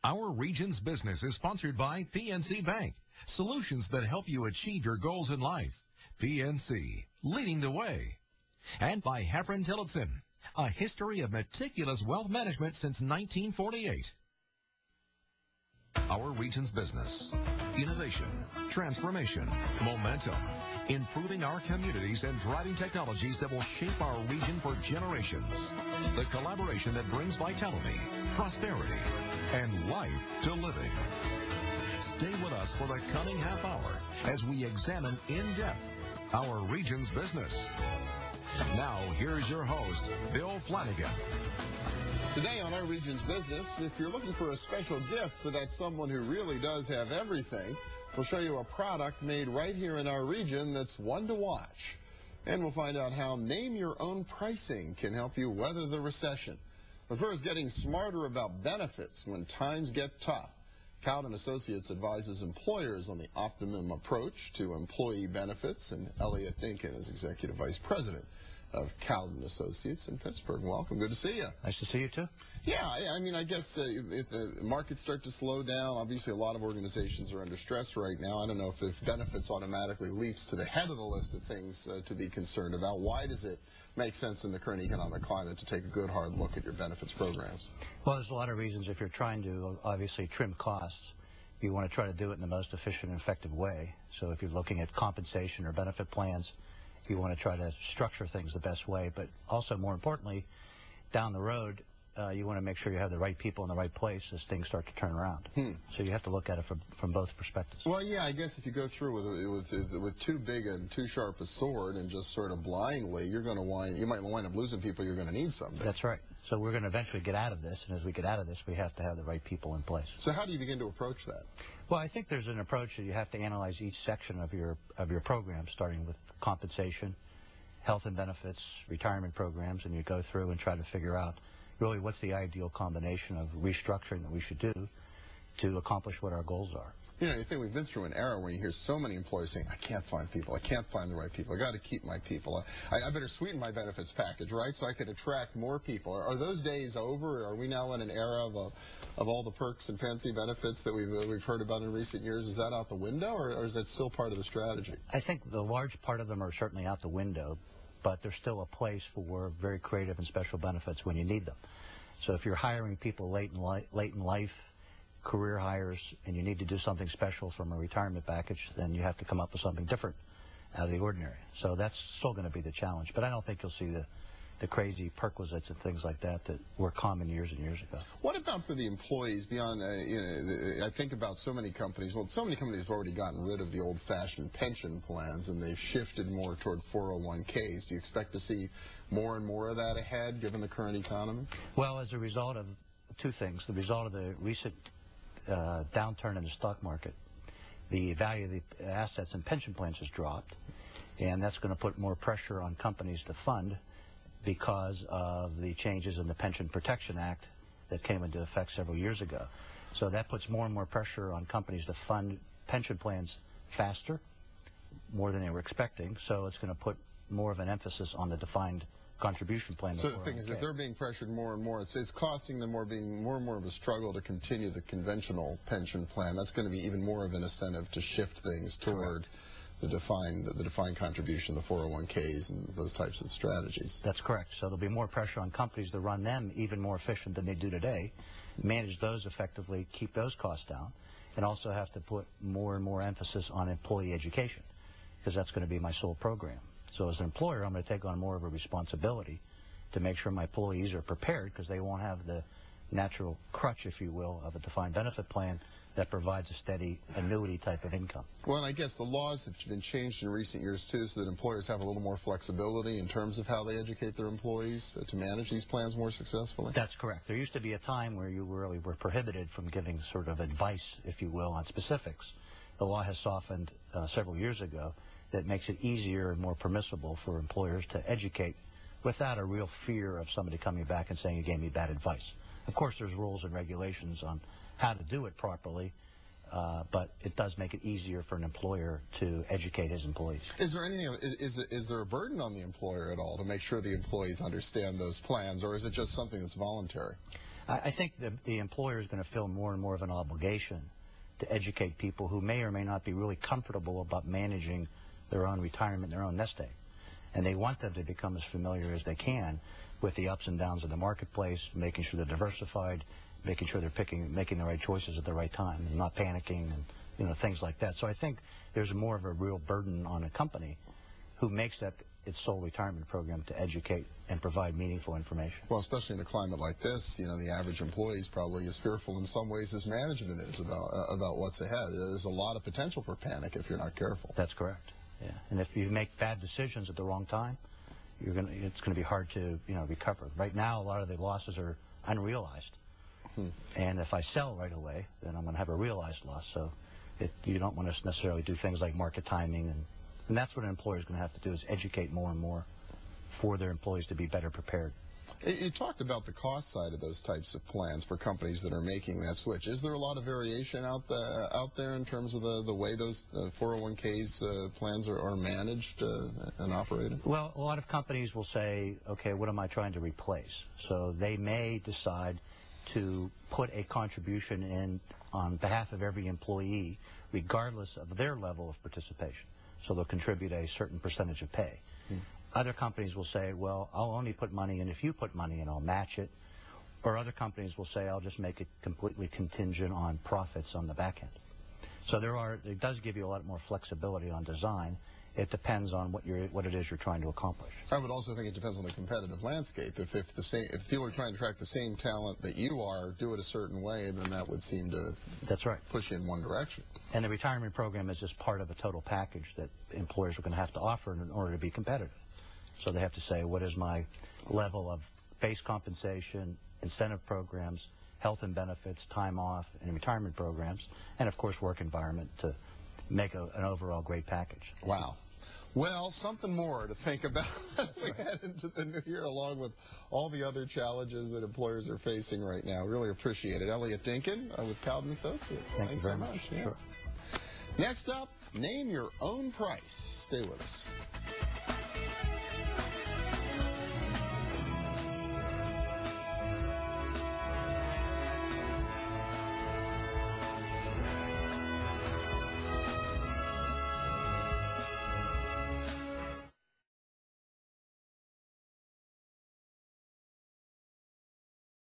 Our region's business is sponsored by PNC Bank. Solutions that help you achieve your goals in life. PNC, leading the way. And by Heffron Tillotson, a history of meticulous wealth management since 1948. Our region's business. Innovation, transformation, momentum. Improving our communities and driving technologies that will shape our region for generations. The collaboration that brings vitality, prosperity, and life to living. Stay with us for the coming half hour as we examine in depth our region's business. Now, here's your host, Bill Flanagan. Today on Our Region's Business, if you're looking for a special gift for that someone who really does have everything, we'll show you a product made right here in our region that's one to watch. And we'll find out how Name Your Own pricing can help you weather the recession. But first, getting smarter about benefits when times get tough. Cowden Associates advises employers on the optimum approach to employee benefits, and Elliot Dinkin is Executive Vice President of Cowden Associates in Pittsburgh. Welcome. Good to see you. Nice to see you, too. Yeah, I mean, I guess if the markets start to slow down, obviously a lot of organizations are under stress right now. I don't know if benefits automatically leaps to the head of the list of things to be concerned about. Why does it make sense in the current economic climate to take a good hard look at your benefits programs? Well, there's a lot of reasons. If you're trying to obviously trim costs, you want to try to do it in the most efficient and effective way. So if you're looking at compensation or benefit plans, you want to try to structure things the best way. But also, more importantly, down the road, you want to make sure you have the right people in the right place as things start to turn around. So you have to look at it from both perspectives. Well, yeah, I guess if you go through with too big and too sharp a sword and just sort of blindly, you might wind up losing people you're going to need someday. That's right. So we're going to eventually get out of this, and as we get out of this, we have to have the right people in place. So how do you begin to approach that? Well, I think there's an approach that you have to analyze each section of your program, starting with compensation, health and benefits, retirement programs, and you go through and try to figure out really what's the ideal combination of restructuring that we should do to accomplish what our goals are. You know, you think we've been through an era where you hear so many employers saying, I can't find people, I can't find the right people, I got to keep my people, I better sweeten my benefits package, right, so I can attract more people. Are those days over? Are we now in an era of all the perks and fancy benefits that we've heard about in recent years? Is that out the window, or is that still part of the strategy? I think the large part of them are certainly out the window, but there's still a place for very creative and special benefits when you need them. So if you're hiring people late in life, career hires, and you need to do something special from a retirement package, then you have to come up with something different out of the ordinary. So that's still going to be the challenge. But I don't think you'll see the crazy perquisites and things like that were common years and years ago. What about for the employees beyond, I think about so many companies, well, so many companies have already gotten rid of the old-fashioned pension plans, and they've shifted more toward 401ks. Do you expect to see more and more of that ahead, given the current economy? Well, as a result of two things. The result of the recent downturn in the stock market, the value of the assets and pension plans has dropped, and that's going to put more pressure on companies to fund because of the changes in the Pension Protection Act that came into effect several years ago. So that puts more and more pressure on companies to fund pension plans faster, more than they were expecting, so it's going to put more of an emphasis on the defined contribution plan. So the thing is, if they're being pressured more and more, it's costing them being more and more of a struggle to continue the conventional pension plan. That's going to be even more of an incentive to shift things toward the defined contribution, the 401ks, and those types of strategies. That's correct. So there'll be more pressure on companies to run them even more efficient than they do today, manage those effectively, keep those costs down, and also have to put more and more emphasis on employee education, because that's going to be my sole program. So as an employer, I'm going to take on more of a responsibility to make sure my employees are prepared, because they won't have the natural crutch, if you will, of a defined benefit plan that provides a steady annuity type of income. Well, and I guess the laws have been changed in recent years, too, so that employers have a little more flexibility in terms of how they educate their employees to manage these plans more successfully? That's correct. There used to be a time where you really were prohibited from giving sort of advice, if you will, on specifics. The law has softened several years ago. That makes it easier and more permissible for employers to educate without a real fear of somebody coming back and saying you gave me bad advice. Of course, there's rules and regulations on how to do it properly, but it does make it easier for an employer to educate his employees. Is there anything? Is there a burden on the employer at all to make sure the employees understand those plans, or is it just something that's voluntary? I think the employer is going to feel more and more of an obligation to educate people who may or may not be really comfortable about managing their own retirement, their own nest egg. And they want them to become as familiar as they can with the ups and downs of the marketplace, making sure they're diversified, making sure they're making the right choices at the right time, and not panicking, and things like that. So I think there's more of a real burden on a company who makes that its sole retirement program to educate and provide meaningful information. Well, especially in a climate like this, the average employee is probably as fearful in some ways as management is about what's ahead. There's a lot of potential for panic if you're not careful. That's correct. Yeah, and if you make bad decisions at the wrong time, it's going to be hard to recover. Right now, a lot of the losses are unrealized, and if I sell right away, then I'm going to have a realized loss. So you don't want to necessarily do things like market timing, and that's what an employer is going to have to do, is educate more and more for their employees to be better prepared. You talked about the cost side of those types of plans for companies that are making that switch. Is there a lot of variation out there in terms of the way those 401ks plans are managed and operated? Well, a lot of companies will say, okay, what am I trying to replace? So they may decide to put a contribution in on behalf of every employee, regardless of their level of participation. So they'll contribute a certain percentage of pay. Other companies will say, well, I'll only put money in if you put money in, I'll match it. Or other companies will say, I'll just make it completely contingent on profits on the back end. So it does give you a lot more flexibility on design. It depends on what it is you're trying to accomplish. I would also think it depends on the competitive landscape. If people are trying to attract the same talent that you are, do it a certain way, then that would seem to push you in one direction. And the retirement program is just part of a total package that employers are going to have to offer in order to be competitive. So they have to say, what is my level of base compensation, incentive programs, health and benefits, time off, and retirement programs, and of course work environment to make an overall great package. Wow. Well, something more to think about as we head into the new year, along with all the other challenges that employers are facing right now. Really appreciate it. Elliot Dinkin with Cowden Associates. Thank you very much. Yeah. Sure. Next up, name your own price. Stay with us.